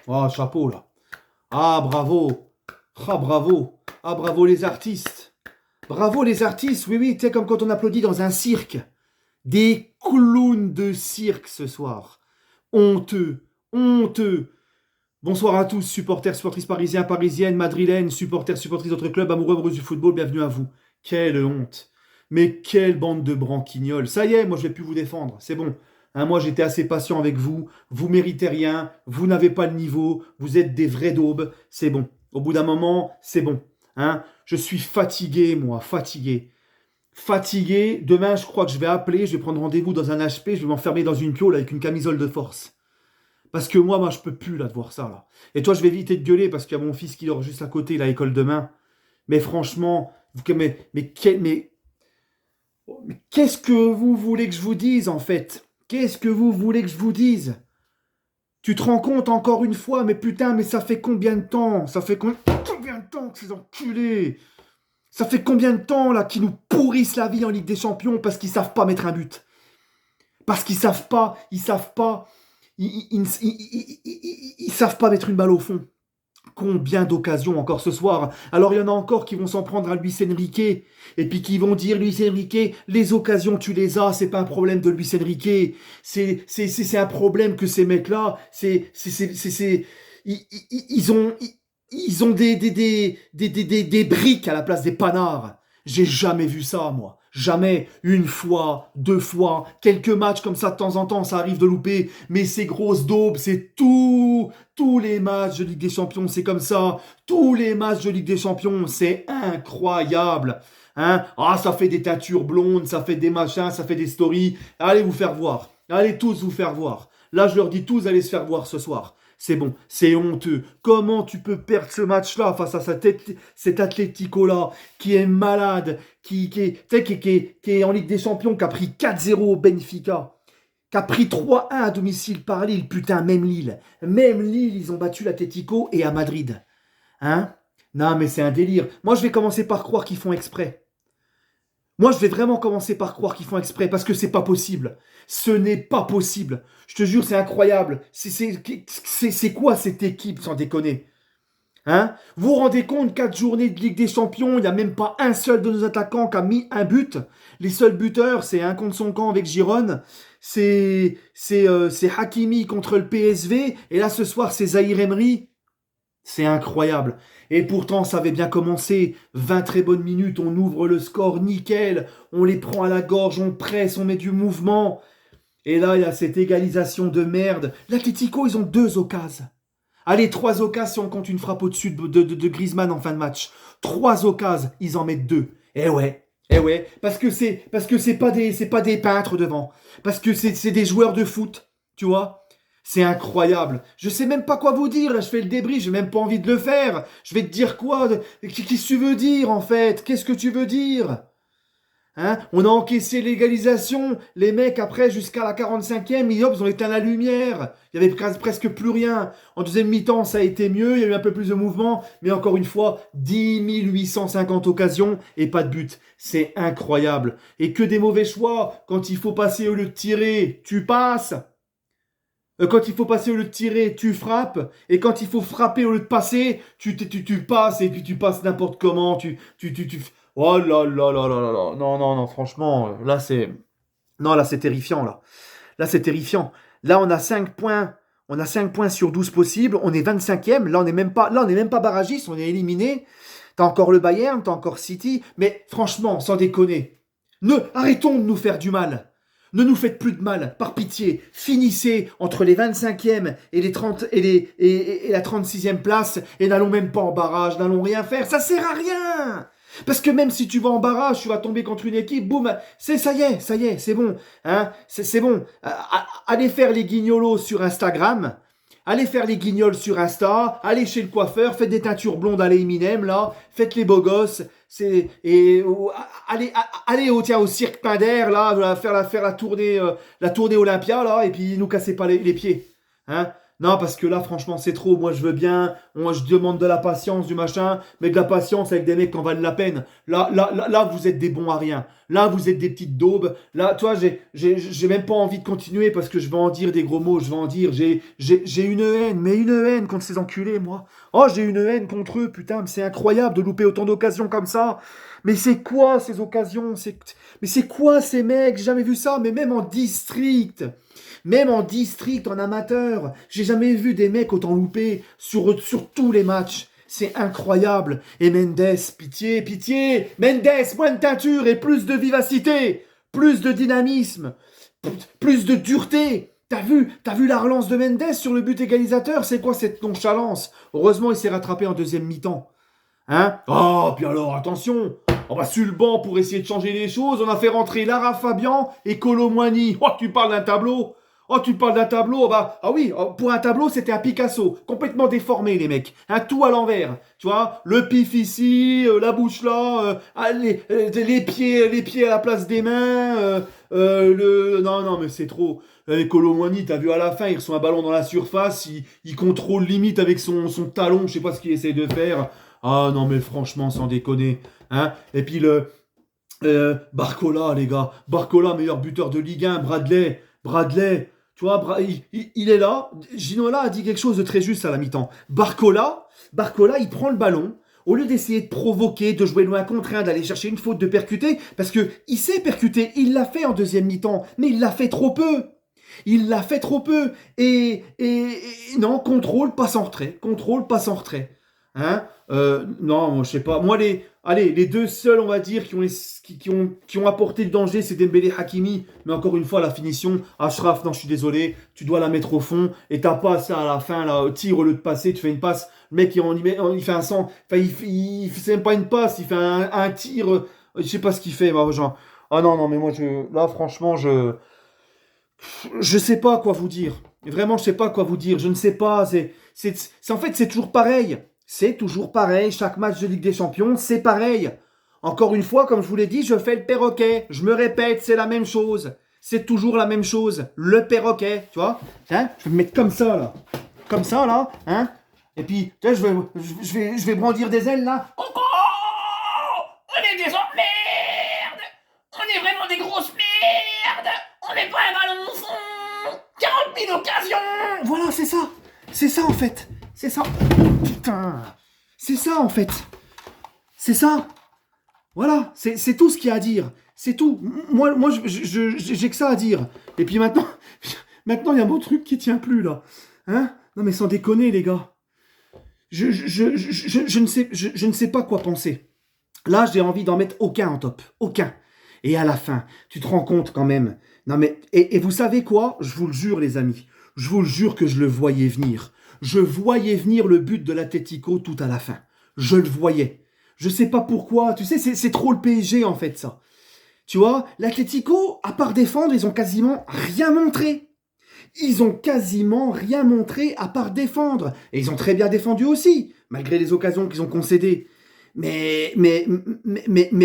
Oh, chapeau là. Ah, bravo. Ah, bravo. Ah, bravo les artistes. Bravo les artistes. Oui, oui, tu sais, comme quand on applaudit dans un cirque. Des clowns de cirque ce soir. Honteux. Honteux. Bonsoir à tous, supporters, supportrices parisiens, parisiennes, madrilènes, supporters, supportrices d'autres clubs, amoureux, amoureuses du football, bienvenue à vous. Quelle honte. Mais quelle bande de branquignoles. Ça y est, moi je vais plus vous défendre, c'est bon. Hein, moi j'étais assez patient avec vous méritez rien, vous n'avez pas le niveau, vous êtes des vrais daubes, c'est bon. Au bout d'un moment, c'est bon. Hein, je suis fatigué, moi, fatigué. Fatigué, demain je crois que je vais appeler, je vais prendre rendez-vous dans un HP, je vais m'enfermer dans une piole avec une camisole de force. Parce que moi, je peux plus là de voir ça là. Et toi, je vais éviter de gueuler parce qu'il y a mon fils qui dort juste à côté, il a l'école demain. Mais franchement, mais qu'est-ce que vous voulez que je vous dise en fait? Qu'est-ce que vous voulez que je vous dise? Tu te rends compte encore une fois, mais putain, mais ça fait combien de temps? Ça fait combien de temps que ces enculés? Ça fait combien de temps là qu'ils nous pourrissent la vie en Ligue des Champions parce qu'ils savent pas mettre un but? Parce qu'ils savent pas, ils savent pas mettre une balle au fond. Combien d'occasions encore ce soir? Alors il y en a encore qui vont s'en prendre à Luis Enrique et puis qui vont dire Luis Enrique, les occasions tu les as, c'est pas un problème de Luis Enrique, c'est un problème que ces mecs-là, ils ont des briques à la place des panards. J'ai jamais vu ça, moi. Jamais. Une fois, deux fois, quelques matchs comme ça de temps en temps, ça arrive de louper. Mais ces grosses daubes, c'est tout. Tous les matchs de Ligue des Champions, c'est comme ça. Tous les matchs de Ligue des Champions, c'est incroyable. Hein? Ah, ça fait des teintures blondes, ça fait des machins, ça fait des stories. Allez vous faire voir. Allez tous vous faire voir. Là, je leur dis tous, allez se faire voir ce soir. C'est bon, c'est honteux. Comment tu peux perdre ce match-là face à cet Atlético-là qui est malade, qui est en Ligue des Champions, qui a pris 4-0 au Benfica, qui a pris 3-1 à domicile par Lille. Putain, même Lille. Même Lille, ils ont battu l'Atlético et à Madrid. Hein? Non, mais c'est un délire. Moi, je vais commencer par croire qu'ils font exprès. Moi, je vais vraiment commencer par croire qu'ils font exprès parce que c'est pas possible. Ce n'est pas possible. Je te jure, c'est incroyable. C'est quoi cette équipe, sans déconner? Hein? Vous vous rendez compte, 4 journées de Ligue des Champions, il n'y a même pas un seul de nos attaquants qui a mis un but. Les seuls buteurs, c'est un contre son camp avec Giron. C'est Hakimi contre le PSV. Et là, ce soir, c'est Zahir Emery. C'est incroyable. Et pourtant, ça avait bien commencé. 20 très bonnes minutes, on ouvre le score, nickel. On les prend à la gorge, on presse, on met du mouvement. Et là, il y a cette égalisation de merde. L'Atlético, ils ont 2 occasions. Allez, 3 occasions si on compte une frappe au-dessus de Griezmann en fin de match. 3 occasions, ils en mettent 2. Eh ouais, parce que c'est pas des peintres devant. Parce que c'est des joueurs de foot, tu vois. C'est incroyable. Je sais même pas quoi vous dire. Là, je fais le débrief. J'ai même pas envie de le faire. Je vais te dire quoi? Qu'est-ce que tu veux dire, en fait? Qu'est-ce que tu veux dire? Hein? On a encaissé l'égalisation. Les mecs, après, jusqu'à la 45e, ils ont éteint la lumière. Il y avait presque plus rien. En deuxième mi-temps, ça a été mieux. Il y a eu un peu plus de mouvement. Mais encore une fois, 10 850 occasions et pas de but. C'est incroyable. Et que des mauvais choix. Quand il faut passer au lieu de tirer, tu passes. Quand il faut passer au lieu de tirer, tu frappes. Et quand il faut frapper au lieu de passer, tu passes et puis tu passes n'importe comment. Oh là là là là là là. Non, non, non, franchement, là c'est... Non, là c'est terrifiant, là. Là c'est terrifiant. Là on a 5 points. On a 5 points sur 12 possibles. On est 25e. Là on n'est même pas barragiste. On est éliminé. T'as encore le Bayern, t'as encore City. Mais franchement, sans déconner, arrêtons de nous faire du mal. Ne nous faites plus de mal, par pitié. Finissez entre les 25e et les 30 et la 36e place et n'allons même pas en barrage, n'allons rien faire. Ça sert à rien. Parce que même si tu vas en barrage, tu vas tomber contre une équipe, boum, ça y est, c'est bon. Hein, c'est bon. Allez faire les guignolos sur Instagram. Allez faire les guignols sur Insta, allez chez le coiffeur, faites des teintures blondes à l'Eminem, là, faites les beaux gosses, allez au cirque Pinder, là, faire la tournée Olympia, là, et puis nous cassez pas les pieds. Hein? Non, parce que là, franchement, c'est trop. Moi, je veux bien. Moi, je demande de la patience, du machin. Mais de la patience avec des mecs qui en valent la peine. Là, vous êtes des bons à rien. Là, vous êtes des petites daubes. Là, toi, j'ai même pas envie de continuer parce que je vais en dire des gros mots. Je vais en dire. J'ai une haine, mais une haine contre ces enculés, moi. Oh, j'ai une haine contre eux, putain. Mais c'est incroyable de louper autant d'occasions comme ça. Mais c'est quoi ces occasions? Mais c'est quoi ces mecs? J'ai jamais vu ça. Mais même en district, en amateur, j'ai jamais vu des mecs autant louper sur tous les matchs. C'est incroyable. Et Mendes, pitié, pitié. Mendes, moins de teinture et plus de vivacité. Plus de dynamisme. Plus de dureté. T'as vu la relance de Mendes sur le but égalisateur? C'est quoi cette nonchalance? Heureusement, il s'est rattrapé en deuxième mi-temps. Hein? Oh, puis alors, attention. On va sur le banc pour essayer de changer les choses. On a fait rentrer Lara Fabian et Kolo Muani. Oh, tu parles d'un tableau. Oh, tu parles d'un tableau, bah, ah oui, pour un tableau, c'était un Picasso, complètement déformé, les mecs, tout à l'envers, tu vois, le pif ici, la bouche là, les pieds à la place des mains, non, mais c'est trop. Kolo Muani, t'as vu à la fin, il reçoit un ballon dans la surface, il contrôle limite avec son talon, je sais pas ce qu'il essaie de faire. Ah non, mais franchement, sans déconner, hein. Et puis Barcola, les gars, Barcola, meilleur buteur de Ligue 1, Bradley, tu vois, il est là. Ginola a dit quelque chose de très juste à la mi-temps. Barcola, il prend le ballon. Au lieu d'essayer de provoquer, de jouer loin contre un, d'aller chercher une faute, de percuter, parce que il sait percuter, il l'a fait en deuxième mi-temps, mais il l'a fait trop peu. Il l'a fait trop peu. Et non, contrôle, passe en retrait. Contrôle, passe en retrait. Hein? Non, je sais pas. Moi, les deux seuls, on va dire, qui ont apporté le danger, c'est Dembélé, Hakimi. Mais encore une fois, la finition, Achraf, non, je suis désolé, tu dois la mettre au fond. Et t'as pas ça à la fin, là, tire au lieu de passer, tu fais une passe. Le mec, il fait un sang. Enfin, c'est même pas une passe, il fait un tir. Je sais pas ce qu'il fait, moi, genre. Ah non, mais moi, là, franchement, je sais pas quoi vous dire. Vraiment, je sais pas quoi vous dire. Je ne sais pas. En fait, c'est toujours pareil. C'est toujours pareil. Chaque match de Ligue des Champions, c'est pareil. Encore une fois, comme je vous l'ai dit, je fais le perroquet. Je me répète, c'est la même chose. C'est toujours la même chose. Le perroquet, tu vois. Hein, je vais me mettre comme ça, là. Comme ça, là. Hein. Et puis, tu vois, je vais brandir des ailes, là. Coucou! On est des emmerdes! On est vraiment des grosses merdes! On n'est pas un ballon au fond! 40 000 occasions! Voilà, c'est ça. C'est ça, en fait. C'est ça. Putain. C'est ça, en fait. C'est ça. Voilà. C'est tout ce qu'il y a à dire. C'est tout. Moi j'ai que ça à dire. Et puis maintenant, il y a mon truc qui tient plus, là. Hein? Non, mais sans déconner, les gars. Je ne sais pas quoi penser. Là, j'ai envie d'en mettre aucun en top. Aucun. Et à la fin, tu te rends compte quand même. Non mais, et vous savez quoi? Je vous le jure, les amis. Je vous le jure que je le voyais venir. Je voyais venir le but de l'Atlético tout à la fin. Je le voyais. Je sais pas pourquoi. Tu sais, c'est trop le PSG, en fait, ça. Tu vois, l'Atlético, à part défendre, ils ont quasiment rien montré. Ils ont quasiment rien montré à part défendre. Et ils ont très bien défendu aussi, malgré les occasions qu'ils ont concédées. Mais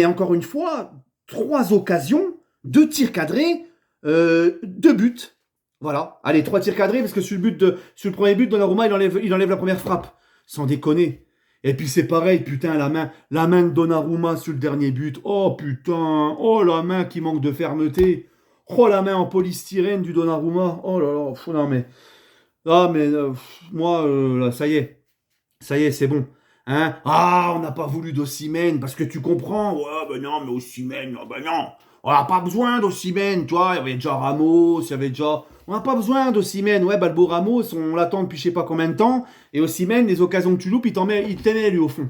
encore une fois, 3 occasions, 2 tirs cadrés, 2 buts. Voilà. Allez, 3 tirs cadrés, parce que sur le premier but, Donnarumma, il enlève la première frappe. Sans déconner. Et puis c'est pareil, putain, la main de Donnarumma sur le dernier but. Oh putain, oh la main qui manque de fermeté. Oh la main en polystyrène du Donnarumma. Oh là là, non mais... Ah mais moi, là, ça y est, c'est bon. Hein? Ah, on n'a pas voulu d'Osimhen, parce que tu comprends. Ouais, ben non, mais Osimhen, ben non. On n'a pas besoin d'Osimhen, tu vois. Il y avait déjà Ramos, il y avait déjà... On n'a pas besoin d'Osimhen. Ouais, Balbo Ramos, on l'attend depuis je sais pas combien de temps. Et Osimhen, les occasions que tu loupes, il t'aimait lui au fond.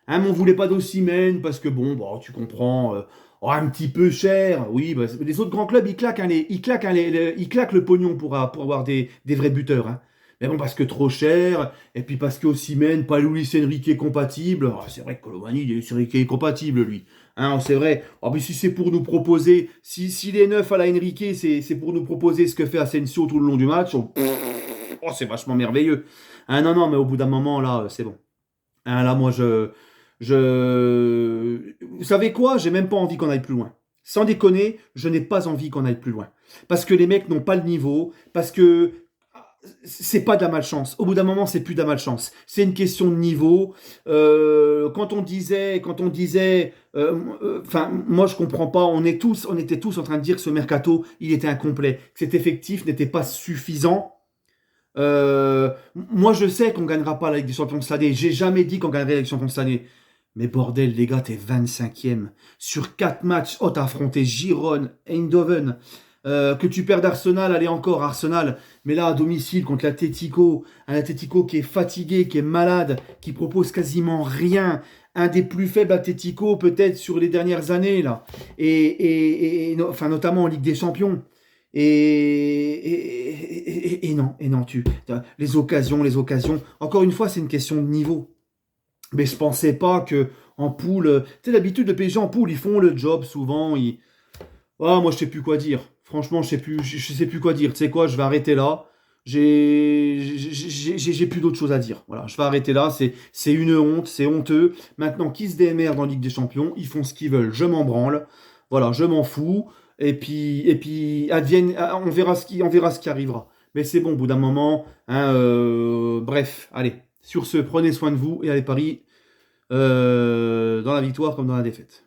Hein, mais on voulait pas d'Osimhen, parce que bon, tu comprends... oh, un petit peu cher, oui. Bah, les autres grands clubs, ils claquent le pognon pour avoir des vrais buteurs. Hein. Mais bon, parce que trop cher, et puis parce qu'Osimhen, pas Luis Enrique compatible. Oh, c'est vrai que Colomani, Luis Enrique est compatible, lui. Hein, c'est vrai. Oh, mais si c'est pour nous proposer, si les neufs à la Enrique, c'est pour nous proposer ce que fait Asensio tout le long du match, c'est vachement merveilleux. Hein, non, mais au bout d'un moment, là, c'est bon. Hein, là, moi, vous savez quoi? J'ai même pas envie qu'on aille plus loin. Sans déconner, je n'ai pas envie qu'on aille plus loin. Parce que les mecs n'ont pas le niveau, parce que c'est pas de la malchance. Au bout d'un moment, c'est plus de la malchance. C'est une question de niveau. Enfin, moi je comprends pas. On était tous en train de dire que ce mercato, il était incomplet, que cet effectif n'était pas suffisant. Moi, je sais qu'on gagnera pas la Ligue des Champions cette année. J'ai jamais dit qu'on gagnerait la Ligue des Champions cette année. Mais bordel, les gars, t'es 25e. Sur 4 matchs, oh, t'as affronté Giron, Eindhoven. Que tu perds d'Arsenal, allez encore, Arsenal. Mais là, à domicile, contre l'Atlético. Un Atlético qui est fatigué, qui est malade, qui propose quasiment rien. Un des plus faibles Atlético, peut-être, sur les dernières années, là. Enfin, notamment en Ligue des Champions. Et non, les occasions. Encore une fois, c'est une question de niveau. Mais je pensais pas que en poule, tu sais, d'habitude, le PSG en poule, ils font le job souvent. Ah, moi, je sais plus quoi dire. Franchement, je sais plus quoi dire. Tu sais quoi, je vais arrêter là. J'ai plus d'autre chose à dire. Voilà, je vais arrêter là. C'est une honte, c'est honteux. Maintenant, qui se démerdent en Ligue des Champions, ils font ce qu'ils veulent. Je m'en branle. Voilà, je m'en fous. Et puis, on verra ce qui arrivera. Mais c'est bon, au bout d'un moment. Hein, bref, allez. Sur ce, prenez soin de vous et allez Paris dans la victoire comme dans la défaite.